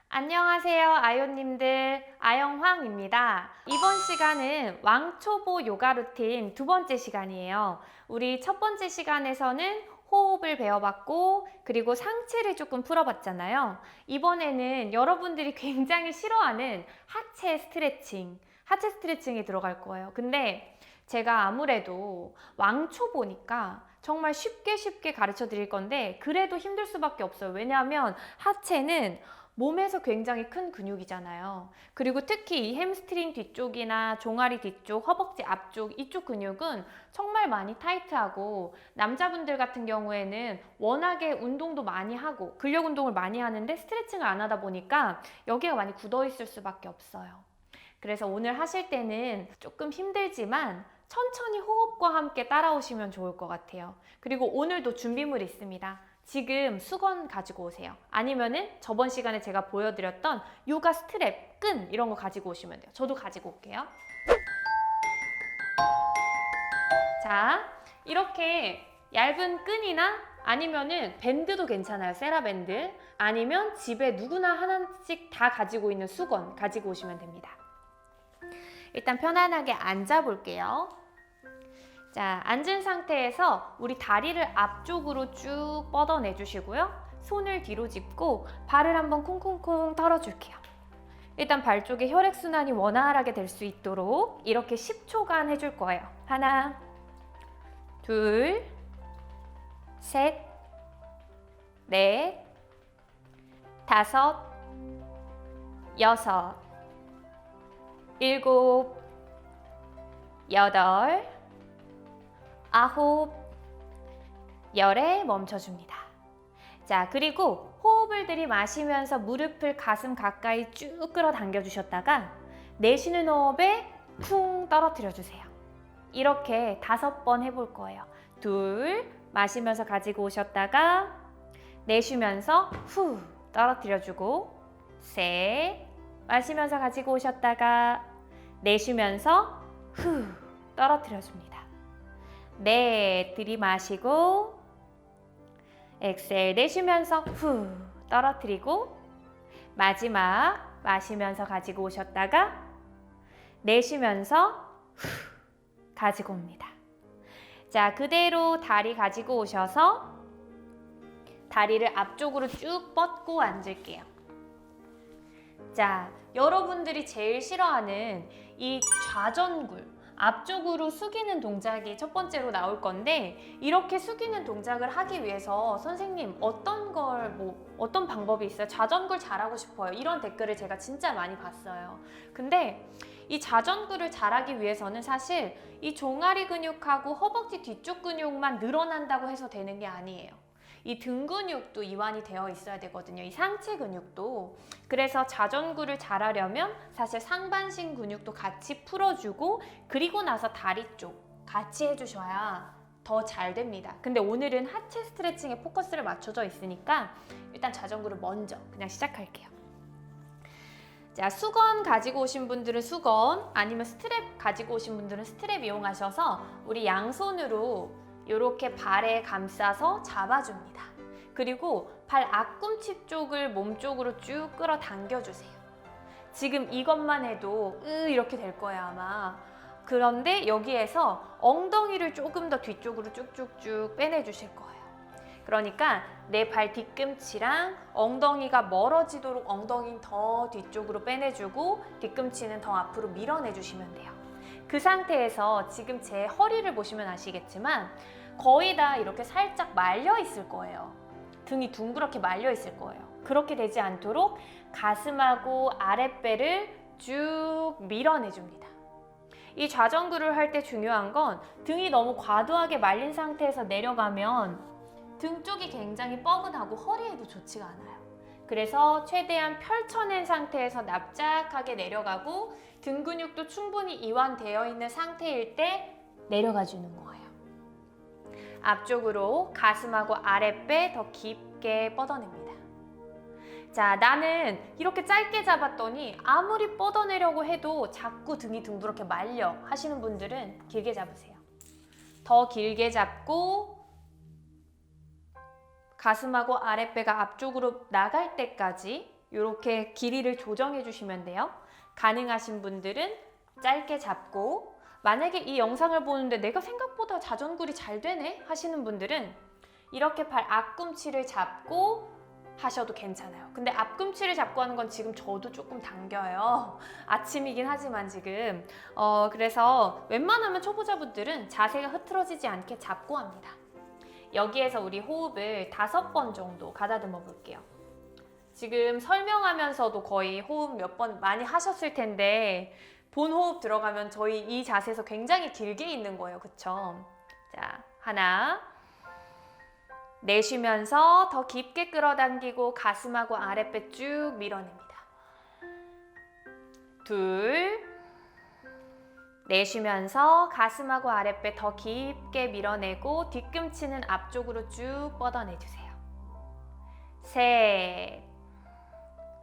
안녕하세요, 아요님들. 아영황입니다. 이번 시간은 왕초보 요가 루틴 두 번째 시간이에요. 우리 첫 번째 시간에서는 호흡을 배워봤고, 그리고 상체를 조금 풀어봤잖아요. 이번에는 여러분들이 굉장히 싫어하는 하체 스트레칭이 들어갈 거예요. 근데 제가 아무래도 왕초보니까 정말 쉽게 가르쳐 드릴 건데, 그래도 힘들 수밖에 없어요. 왜냐하면 하체는 몸에서 굉장히 큰 근육이잖아요. 그리고 특히 이 햄스트링 뒤쪽이나 종아리 뒤쪽, 허벅지 앞쪽 이쪽 근육은 정말 많이 타이트하고, 남자분들 같은 경우에는 워낙에 운동도 많이 하고 근력 운동을 많이 하는데 스트레칭을 안 하다 보니까 여기가 많이 굳어 있을 수밖에 없어요. 그래서 오늘 하실 때는 조금 힘들지만 천천히 호흡과 함께 따라오시면 좋을 것 같아요. 그리고 오늘도 준비물이 있습니다. 지금 수건 가지고 오세요. 아니면은 저번 시간에 제가 보여드렸던 요가 스트랩, 끈 이런 거 가지고 오시면 돼요. 저도 가지고 올게요. 자, 이렇게 얇은 끈이나 아니면은 밴드도 괜찮아요. 세라밴드. 아니면 집에 누구나 하나씩 다 가지고 있는 수건 가지고 오시면 됩니다. 일단 편안하게 앉아 볼게요. 자, 앉은 상태에서 우리 다리를 앞쪽으로 쭉 뻗어내 주시고요. 손을 뒤로 짚고 발을 한번 콩콩콩 털어줄게요. 일단 발 쪽에 혈액순환이 원활하게 될 수 있도록 이렇게 10초간 해줄 거예요. 하나, 둘, 셋, 넷, 다섯, 여섯, 일곱, 여덟, 아홉, 열에 멈춰줍니다. 자, 그리고 호흡을 들이마시면서 무릎을 가슴 가까이 쭉 끌어당겨 주셨다가 내쉬는 호흡에 쿵 떨어뜨려 주세요. 이렇게 5번 해볼 거예요. 둘, 마시면서 가지고 오셨다가 내쉬면서 후 떨어뜨려 주고, 셋, 마시면서 가지고 오셨다가 내쉬면서 후 떨어뜨려 줍니다. 넷, 들이마시고 엑셀 내쉬면서 후 떨어뜨리고, 마지막 마시면서 가지고 오셨다가 내쉬면서 후 가지고 옵니다. 자, 그대로 다리 가지고 오셔서 다리를 앞쪽으로 쭉 뻗고 앉을게요. 자, 여러분들이 제일 싫어하는 이 좌전굴, 앞쪽으로 숙이는 동작이 첫 번째로 나올 건데, 이렇게 숙이는 동작을 하기 위해서 선생님 어떤 방법이 있어요? 좌전굴 잘하고 싶어요. 이런 댓글을 제가 진짜 많이 봤어요. 근데 이 좌전굴을 잘하기 위해서는 사실 이 종아리 근육하고 허벅지 뒤쪽 근육만 늘어난다고 해서 되는 게 아니에요. 이 등 근육도 이완이 되어 있어야 되거든요. 이 상체 근육도. 그래서 좌전굴을 잘하려면 사실 상반신 근육도 같이 풀어주고, 그리고 나서 다리 쪽 같이 해주셔야 더 잘 됩니다. 근데 오늘은 하체 스트레칭에 포커스를 맞춰져 있으니까 일단 좌전굴을 먼저 그냥 시작할게요. 자, 수건 가지고 오신 분들은 수건, 아니면 스트랩 가지고 오신 분들은 스트랩 이용하셔서 우리 양손으로 이렇게 발에 감싸서 잡아줍니다. 그리고 발 앞꿈치 쪽을 몸 쪽으로 쭉 끌어당겨 주세요. 지금 이것만 해도 이렇게 될 거예요, 아마. 그런데 여기에서 엉덩이를 조금 더 뒤쪽으로 쭉쭉쭉 빼내 주실 거예요. 그러니까 내 발 뒤꿈치랑 엉덩이가 멀어지도록 엉덩이는 더 뒤쪽으로 빼내주고 뒤꿈치는 더 앞으로 밀어내 주시면 돼요. 그 상태에서 지금 제 허리를 보시면 아시겠지만 거의 다 이렇게 살짝 말려 있을 거예요. 등이 둥그렇게 말려 있을 거예요. 그렇게 되지 않도록 가슴하고 아랫배를 쭉 밀어내 줍니다. 이 좌전굴을 할 때 중요한 건 등이 너무 과도하게 말린 상태에서 내려가면 등 쪽이 굉장히 뻐근하고 허리에도 좋지가 않아요. 그래서 최대한 펼쳐낸 상태에서 납작하게 내려가고 등 근육도 충분히 이완되어 있는 상태일 때 내려가 주는 거예요. 앞쪽으로 가슴하고 아랫배 더 깊게 뻗어냅니다. 자, 나는 이렇게 짧게 잡았더니 아무리 뻗어내려고 해도 자꾸 등이 둥그렇게 말려 하시는 분들은 길게 잡으세요. 더 길게 잡고 가슴하고 아랫배가 앞쪽으로 나갈 때까지 이렇게 길이를 조정해 주시면 돼요. 가능하신 분들은 짧게 잡고, 만약에 이 영상을 보는데 내가 생각보다 자전굴이 잘 되네 하시는 분들은 이렇게 발 앞꿈치를 잡고 하셔도 괜찮아요. 근데 앞꿈치를 잡고 하는 건 지금 저도 조금 당겨요. 아침이긴 하지만 지금 그래서 웬만하면 초보자분들은 자세가 흐트러지지 않게 잡고 합니다. 여기에서 우리 호흡을 5번 정도 가다듬어 볼게요. 지금 설명하면서도 거의 호흡 몇 번 많이 하셨을 텐데 본 호흡 들어가면 저희 이 자세에서 굉장히 길게 있는 거예요. 그쵸? 자, 하나. 내쉬면서 더 깊게 끌어당기고 가슴하고 아랫배 쭉 밀어냅니다. 둘. 내쉬면서 가슴하고 아랫배 더 깊게 밀어내고 뒤꿈치는 앞쪽으로 쭉 뻗어내주세요. 셋.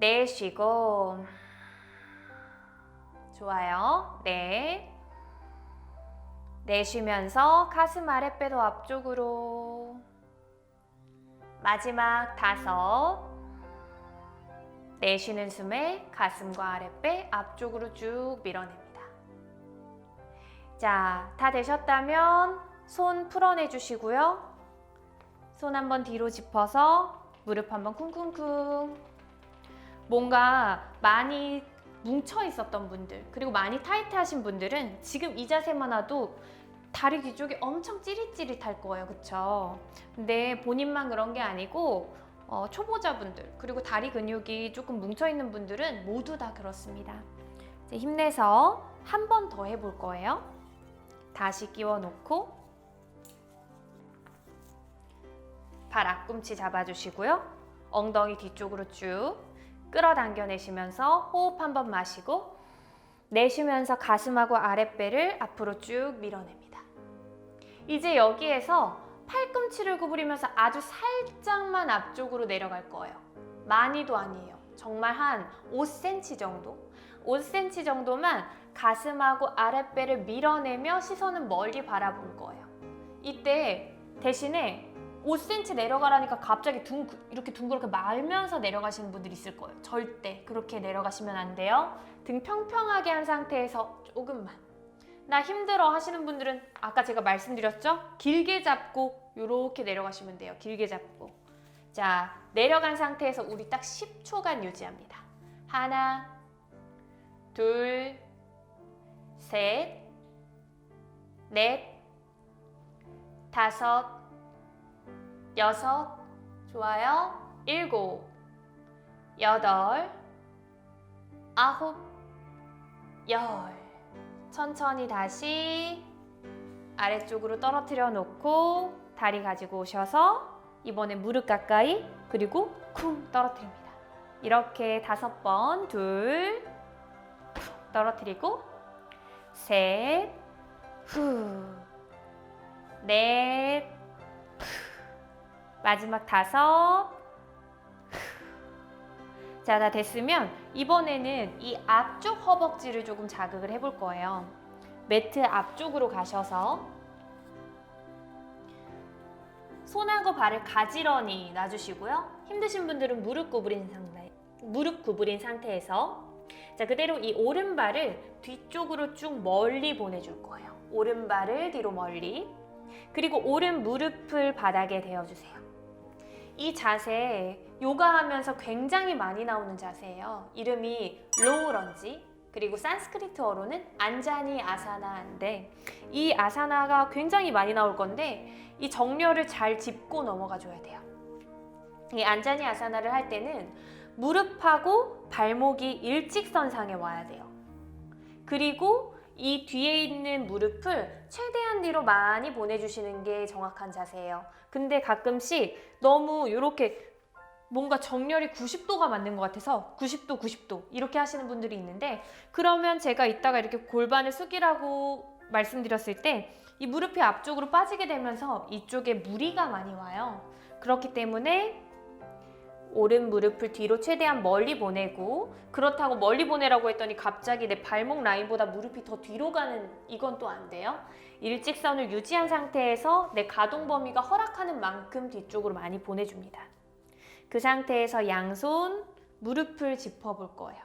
내쉬고. 좋아요. 넷. 내쉬면서 가슴 아랫배도 앞쪽으로. 마지막 5. 내쉬는 숨에 가슴과 아랫배 앞쪽으로 쭉 밀어냅니다. 자, 다 되셨다면 손 풀어내 주시고요. 손 한번 뒤로 짚어서 무릎 한번 쿵쿵쿵. 뭔가 많이 뭉쳐 있었던 분들, 그리고 많이 타이트하신 분들은 지금 이 자세만 와도 다리 뒤쪽이 엄청 찌릿찌릿할 거예요. 그쵸? 근데 본인만 그런 게 아니고 초보자분들, 그리고 다리 근육이 조금 뭉쳐있는 분들은 모두 다 그렇습니다. 이제 힘내서 한 번 더 해볼 거예요. 다시 끼워 놓고 발 앞꿈치 잡아주시고요. 엉덩이 뒤쪽으로 쭉 끌어당겨 내쉬면서 호흡 한 번 마시고 내쉬면서 가슴하고 아랫배를 앞으로 쭉 밀어냅니다. 이제 여기에서 팔꿈치를 구부리면서 아주 살짝만 앞쪽으로 내려갈 거예요. 많이도 아니에요. 정말 한 5cm 정도? 5cm 정도만 가슴하고 아랫배를 밀어내며 시선은 멀리 바라볼 거예요. 이때 대신에 5cm 내려가라니까 갑자기 이렇게 둥그렇게 말면서 내려가시는 분들이 있을 거예요. 절대 그렇게 내려가시면 안 돼요. 등 평평하게 한 상태에서 조금만. 나 힘들어 하시는 분들은 아까 제가 말씀드렸죠? 길게 잡고 이렇게 내려가시면 돼요. 길게 잡고. 자, 내려간 상태에서 우리 딱 10초간 유지합니다. 하나, 둘, 셋, 넷, 다섯, 여섯, 좋아요. 7, 8, 9, 10. 천천히 다시 아래쪽으로 떨어뜨려 놓고 다리 가지고 오셔서 이번에 무릎 가까이, 그리고 쿵 떨어뜨립니다. 이렇게 5번. 둘, 떨어뜨리고 셋, 후, 넷, 마지막 5. 자, 다 됐으면 이번에는 이 앞쪽 허벅지를 조금 자극을 해볼 거예요. 매트 앞쪽으로 가셔서 손하고 발을 가지런히 놔주시고요. 힘드신 분들은 무릎 구부린 상태에서 자, 그대로 이 오른발을 뒤쪽으로 쭉 멀리 보내줄 거예요. 오른발을 뒤로 멀리. 그리고 오른 무릎을 바닥에 대어주세요. 이 자세 요가하면서 굉장히 많이 나오는 자세예요. 이름이 로우 런지, 그리고 산스크리트어로는 안자니 아사나인데 이 아사나가 굉장히 많이 나올 건데 이 정렬을 잘 짚고 넘어가 줘야 돼요. 이 안자니 아사나를 할 때는 무릎하고 발목이 일직선상에 와야 돼요. 그리고 이 뒤에 있는 무릎을 최대한 뒤로 많이 보내주시는 게 정확한 자세예요. 근데 가끔씩 너무 이렇게 뭔가 정렬이 90도가 맞는 것 같아서 90도, 90도 이렇게 하시는 분들이 있는데 그러면 제가 이따가 이렇게 골반을 숙이라고 말씀드렸을 때 이 무릎이 앞쪽으로 빠지게 되면서 이쪽에 무리가 많이 와요. 그렇기 때문에 오른 무릎을 뒤로 최대한 멀리 보내고, 그렇다고 멀리 보내라고 했더니 갑자기 내 발목 라인보다 무릎이 더 뒤로 가는, 이건 또 안 돼요. 일직선을 유지한 상태에서 내 가동 범위가 허락하는 만큼 뒤쪽으로 많이 보내줍니다. 그 상태에서 양손 무릎을 짚어볼 거예요.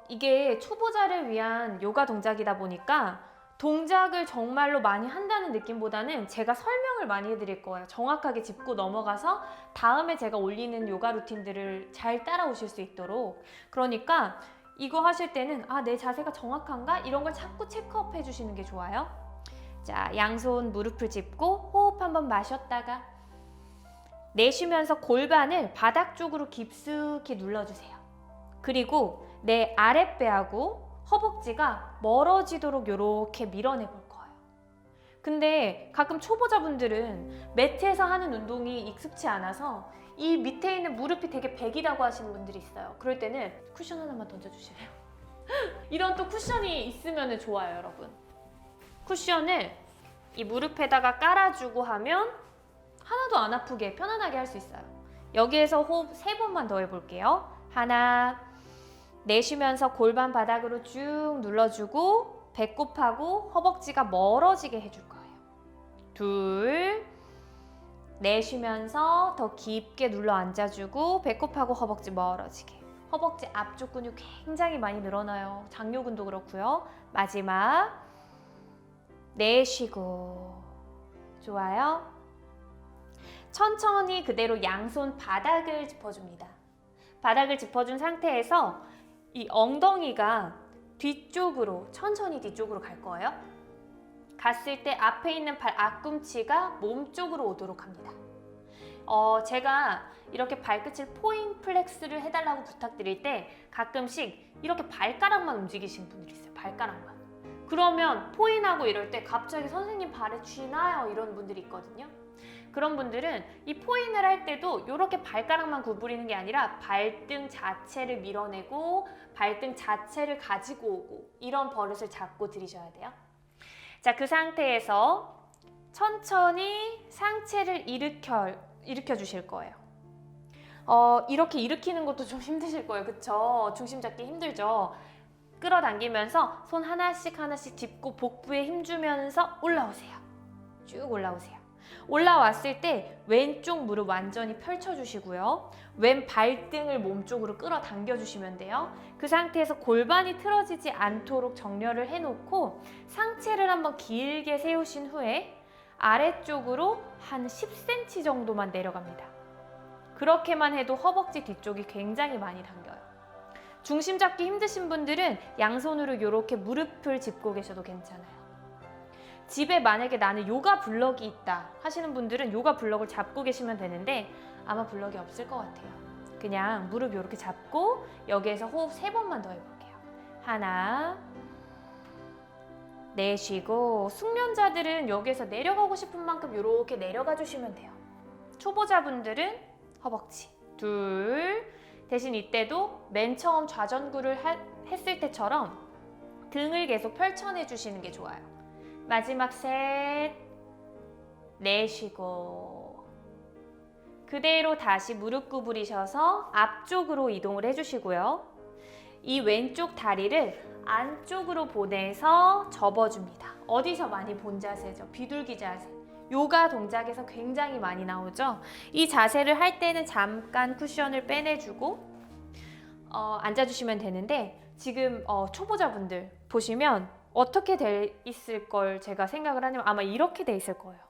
이게 초보자를 위한 요가 동작이다 보니까 동작을 정말로 많이 한다는 느낌보다는 제가 설명을 많이 해드릴 거예요. 정확하게 짚고 넘어가서 다음에 제가 올리는 요가 루틴들을 잘 따라오실 수 있도록. 그러니까 이거 하실 때는 내 자세가 정확한가? 이런 걸 자꾸 체크업 해주시는 게 좋아요. 자, 양손 무릎을 짚고 호흡 한번 마셨다가 내쉬면서 골반을 바닥 쪽으로 깊숙이 눌러주세요. 그리고 내 아랫배하고 허벅지가 멀어지도록 이렇게 밀어내 볼 거예요. 근데 가끔 초보자분들은 매트에서 하는 운동이 익숙치 않아서 이 밑에 있는 무릎이 되게 베기다고 하시는 분들이 있어요. 그럴 때는 쿠션 하나만 던져주실래요? 이런 또 쿠션이 있으면 좋아요, 여러분. 쿠션을 이 무릎에다가 깔아주고 하면 하나도 안 아프게 편안하게 할 수 있어요. 여기에서 호흡 3번만 더 해볼게요. 하나, 내쉬면서 골반 바닥으로 쭉 눌러주고 배꼽하고 허벅지가 멀어지게 해줄 거예요. 둘, 내쉬면서 더 깊게 눌러 앉아주고 배꼽하고 허벅지 멀어지게. 허벅지 앞쪽 근육 굉장히 많이 늘어나요. 장요근도 그렇고요. 마지막, 내쉬고. 좋아요. 천천히 그대로 양손 바닥을 짚어줍니다. 바닥을 짚어준 상태에서 이 엉덩이가 뒤쪽으로, 천천히 뒤쪽으로 갈 거예요. 갔을 때 앞에 있는 발 앞꿈치가 몸 쪽으로 오도록 합니다. 제가 이렇게 발끝을 포인 플렉스를 해달라고 부탁드릴 때 가끔씩 이렇게 발가락만 움직이시는 분들이 있어요. 발가락만. 그러면 포인하고 이럴 때 갑자기 선생님 발에 쥐나요? 이런 분들이 있거든요. 그런 분들은 이 포인을 할 때도 이렇게 발가락만 구부리는 게 아니라 발등 자체를 밀어내고 발등 자체를 가지고 오고 이런 버릇을 잡고 들이셔야 돼요. 자, 그 상태에서 천천히 상체를 일으켜 주실 거예요. 이렇게 일으키는 것도 좀 힘드실 거예요. 그쵸? 중심 잡기 힘들죠? 끌어당기면서 손 하나씩 하나씩 짚고 복부에 힘주면서 올라오세요. 쭉 올라오세요. 올라왔을 때 왼쪽 무릎 완전히 펼쳐주시고요. 왼 발등을 몸쪽으로 끌어당겨 주시면 돼요. 그 상태에서 골반이 틀어지지 않도록 정렬을 해놓고 상체를 한번 길게 세우신 후에 아래쪽으로 한 10cm 정도만 내려갑니다. 그렇게만 해도 허벅지 뒤쪽이 굉장히 많이 당겨요. 중심 잡기 힘드신 분들은 양손으로 이렇게 무릎을 짚고 계셔도 괜찮아요. 집에 만약에 나는 요가 블럭이 있다 하시는 분들은 요가 블럭을 잡고 계시면 되는데 아마 블럭이 없을 것 같아요. 그냥 무릎 이렇게 잡고 여기에서 호흡 3번만 더 해볼게요. 하나, 내쉬고. 숙련자들은 여기에서 내려가고 싶은 만큼 이렇게 내려가 주시면 돼요. 초보자분들은 허벅지. 둘, 대신 이때도 맨 처음 좌전구를 했을 때처럼 등을 계속 펼쳐내 주시는 게 좋아요. 마지막 셋, 내쉬고. 그대로 다시 무릎 구부리셔서 앞쪽으로 이동을 해주시고요. 이 왼쪽 다리를 안쪽으로 보내서 접어줍니다. 어디서 많이 본 자세죠? 비둘기 자세. 요가 동작에서 굉장히 많이 나오죠? 이 자세를 할 때는 잠깐 쿠션을 빼내주고 앉아주시면 되는데 지금 초보자분들 보시면 어떻게 돼 있을 걸 제가 생각을 하냐면 아마 이렇게 돼 있을 거예요.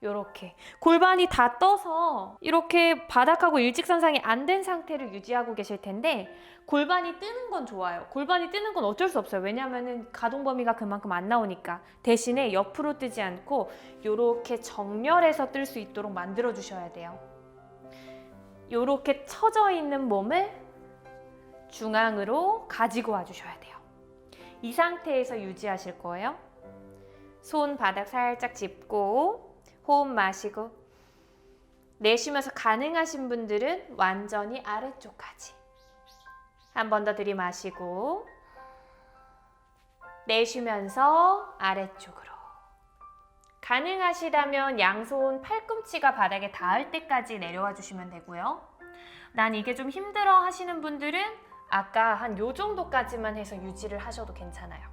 요렇게 골반이 다 떠서 이렇게 바닥하고 일직선상이 안 된 상태를 유지하고 계실 텐데 골반이 뜨는 건 좋아요. 골반이 뜨는 건 어쩔 수 없어요. 왜냐하면 가동 범위가 그만큼 안 나오니까. 대신에 옆으로 뜨지 않고 요렇게 정렬해서 뜰 수 있도록 만들어 주셔야 돼요. 요렇게 처져 있는 몸을 중앙으로 가지고 와 주셔야 돼요. 이 상태에서 유지하실 거예요. 손 바닥 살짝 짚고 호흡 마시고 내쉬면서 가능하신 분들은 완전히 아래쪽까지 한 번 더 들이마시고 내쉬면서 아래쪽으로. 가능하시다면 양손 팔꿈치가 바닥에 닿을 때까지 내려와 주시면 되고요. 난 이게 좀 힘들어 하시는 분들은 아까 한 요 정도까지만 해서 유지를 하셔도 괜찮아요.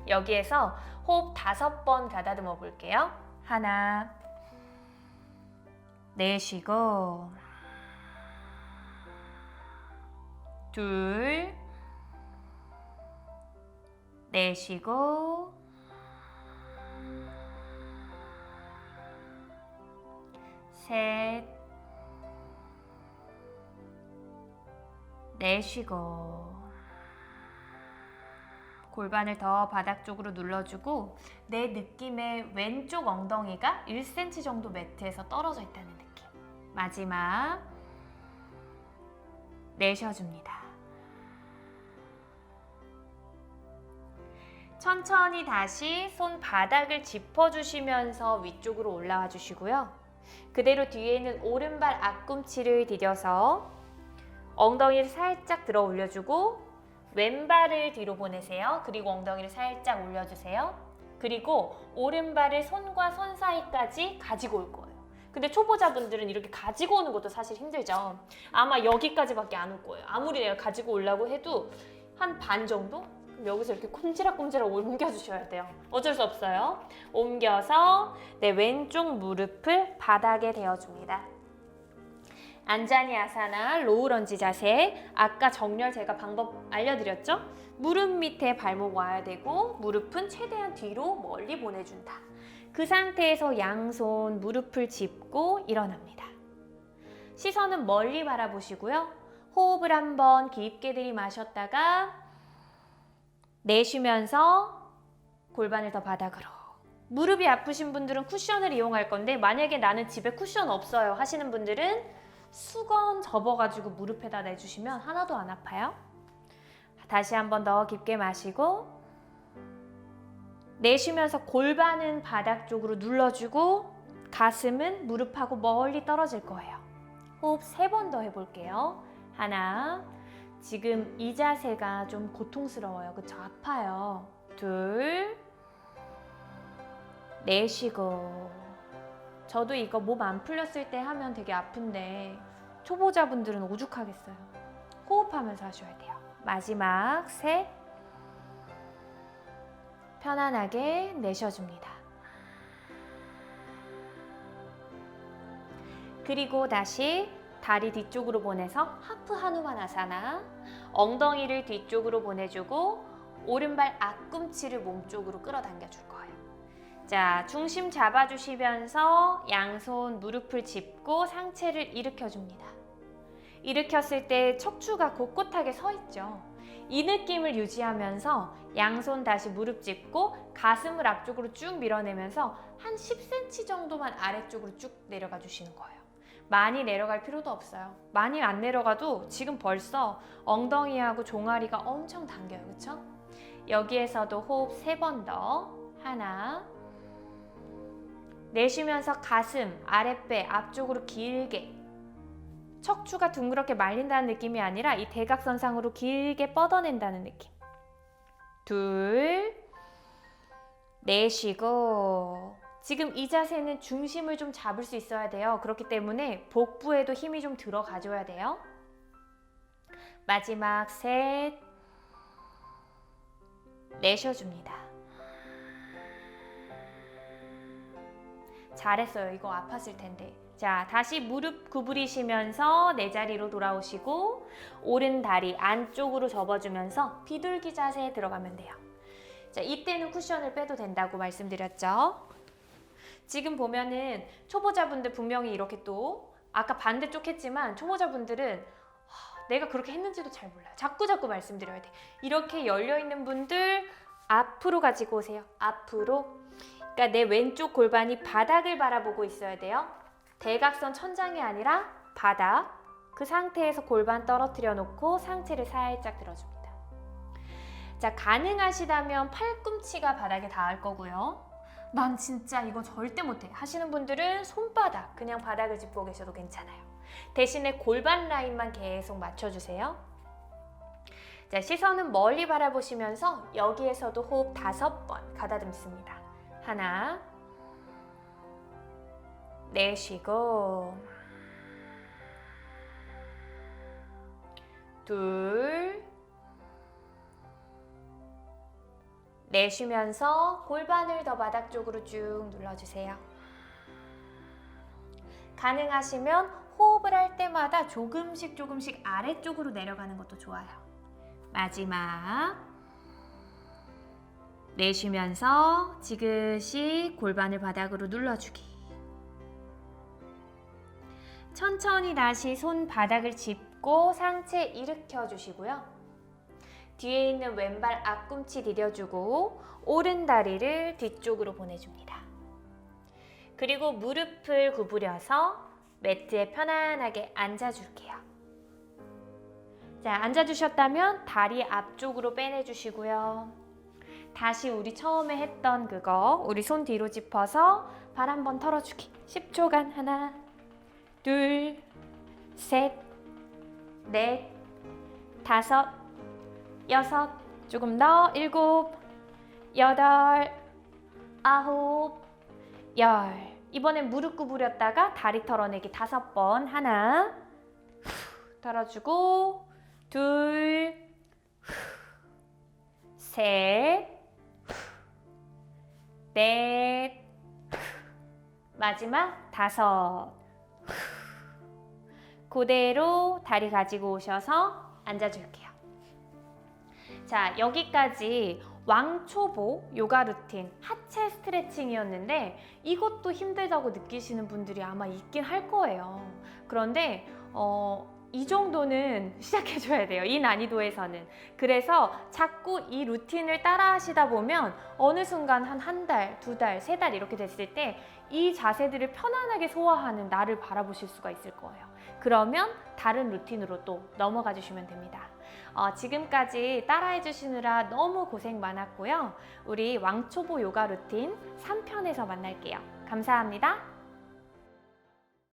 여기에서 호흡 5번 가다듬어 볼게요. 하나, 내쉬고 둘, 내쉬고, 셋, 내쉬고, 골반을 더 바닥 쪽으로 눌러주고 내 느낌의 왼쪽 엉덩이가 1cm 정도 매트에서 떨어져 있다는 느낌. 마지막, 내쉬어줍니다. 천천히 다시 손바닥을 짚어주시면서 위쪽으로 올라와 주시고요. 그대로 뒤에 있는 오른발 앞꿈치를 디뎌서 엉덩이를 살짝 들어 올려주고 왼발을 뒤로 보내세요. 그리고 엉덩이를 살짝 올려주세요. 그리고 오른발을 손과 손 사이까지 가지고 올 거예요. 근데 초보자분들은 이렇게 가지고 오는 것도 사실 힘들죠. 아마 여기까지밖에 안 올 거예요. 아무리 내가 가지고 오려고 해도 한 반 정도? 그럼 여기서 이렇게 꼼지락꼼지락 옮겨주셔야 돼요. 어쩔 수 없어요. 옮겨서 내 왼쪽 무릎을 바닥에 대어줍니다. 안자니 아사나 로우 런지 자세. 아까 정렬 제가 방법 알려드렸죠? 무릎 밑에 발목 와야 되고 무릎은 최대한 뒤로 멀리 보내준다. 그 상태에서 양손 무릎을 짚고 일어납니다. 시선은 멀리 바라보시고요. 호흡을 한번 깊게 들이마셨다가 내쉬면서 골반을 더 바닥으로. 무릎이 아프신 분들은 쿠션을 이용할 건데 만약에 나는 집에 쿠션 없어요 하시는 분들은 수건 접어가지고 무릎에다 내주시면 하나도 안 아파요. 다시 한번 더 깊게 마시고 내쉬면서 골반은 바닥 쪽으로 눌러주고 가슴은 무릎하고 멀리 떨어질 거예요. 호흡 3번 더 해볼게요. 하나, 지금 이 자세가 좀 고통스러워요. 그쵸? 아파요. 둘, 내쉬고. 저도 이거 몸 안 풀렸을 때 하면 되게 아픈데 초보자분들은 오죽하겠어요. 호흡하면서 하셔야 돼요. 마지막 셋, 편안하게 내쉬어줍니다. 그리고 다시 다리 뒤쪽으로 보내서 하프 하누만 아사나. 엉덩이를 뒤쪽으로 보내주고 오른발 앞꿈치를 몸쪽으로 끌어당겨 줄 거예요. 자, 중심 잡아주시면서 양손 무릎을 짚고 상체를 일으켜줍니다. 일으켰을 때 척추가 곳곳하게 서 있죠. 이 느낌을 유지하면서 양손 다시 무릎 짚고 가슴을 앞쪽으로 쭉 밀어내면서 한 10cm 정도만 아래쪽으로 쭉 내려가 주시는 거예요. 많이 내려갈 필요도 없어요. 많이 안 내려가도 지금 벌써 엉덩이하고 종아리가 엄청 당겨요. 그렇죠? 여기에서도 호흡 3번 더. 하나, 내쉬면서 가슴, 아랫배, 앞쪽으로 길게. 척추가 둥그렇게 말린다는 느낌이 아니라 이 대각선상으로 길게 뻗어낸다는 느낌. 둘, 내쉬고. 지금 이 자세는 중심을 좀 잡을 수 있어야 돼요. 그렇기 때문에 복부에도 힘이 좀 들어가줘야 돼요. 마지막 셋, 내쉬어줍니다. 잘했어요. 이거 아팠을 텐데. 자, 다시 무릎 구부리시면서 내 자리로 돌아오시고 오른 다리 안쪽으로 접어주면서 비둘기 자세에 들어가면 돼요. 자, 이때는 쿠션을 빼도 된다고 말씀드렸죠. 지금 보면은 초보자분들 분명히 이렇게 또 아까 반대쪽 했지만 초보자분들은 내가 그렇게 했는지도 잘 몰라요. 자꾸 말씀드려야 돼. 이렇게 열려있는 분들 앞으로 가지고 오세요. 앞으로. 그러니까 내 왼쪽 골반이 바닥을 바라보고 있어야 돼요. 대각선 천장이 아니라 바닥. 그 상태에서 골반 떨어뜨려 놓고 상체를 살짝 들어줍니다. 자, 가능하시다면 팔꿈치가 바닥에 닿을 거고요. 난 진짜 이거 절대 못해 하시는 분들은 손바닥 그냥 바닥을 짚고 계셔도 괜찮아요. 대신에 골반 라인만 계속 맞춰주세요. 자, 시선은 멀리 바라보시면서 여기에서도 호흡 5번 가다듬습니다. 하나, 내쉬고, 둘, 내쉬면서 골반을 더 바닥 쪽으로 쭉 눌러주세요. 가능하시면 호흡을 호흡을 할 때마다 조금씩 아래쪽으로 내려가는 것도 좋아요. 마지막. 내쉬면서 지그시 골반을 바닥으로 눌러주기. 천천히 다시 손바닥을 짚고 상체 일으켜 주시고요. 뒤에 있는 왼발 앞꿈치 디뎌주고 오른 다리를 뒤쪽으로 보내줍니다. 그리고 무릎을 구부려서 매트에 편안하게 앉아줄게요. 자, 앉아주셨다면 다리 앞쪽으로 빼내주시고요. 다시 우리 처음에 했던 그거, 우리 손 뒤로 짚어서 발 한번 털어주기. 10초간 하나, 둘, 셋, 넷, 다섯, 여섯, 조금 더, 일곱, 여덟, 아홉, 열. 이번엔 무릎 구부렸다가 다리 털어내기 5번. 하나, 털어주고, 둘, 셋, 넷, 마지막 5. 그대로 다리 가지고 오셔서 앉아줄게요. 자, 여기까지 왕초보 요가 루틴 하체 스트레칭이었는데 이것도 힘들다고 느끼시는 분들이 아마 있긴 할 거예요. 그런데 이 정도는 시작해줘야 돼요. 이 난이도에서는. 그래서 자꾸 이 루틴을 따라 하시다 보면 어느 순간 한 달, 2달, 3달 이렇게 됐을 때 이 자세들을 편안하게 소화하는 나를 바라보실 수가 있을 거예요. 그러면 다른 루틴으로 또 넘어가 주시면 됩니다. 지금까지 따라해 주시느라 너무 고생 많았고요. 우리 왕초보 요가 루틴 3편에서 만날게요. 감사합니다.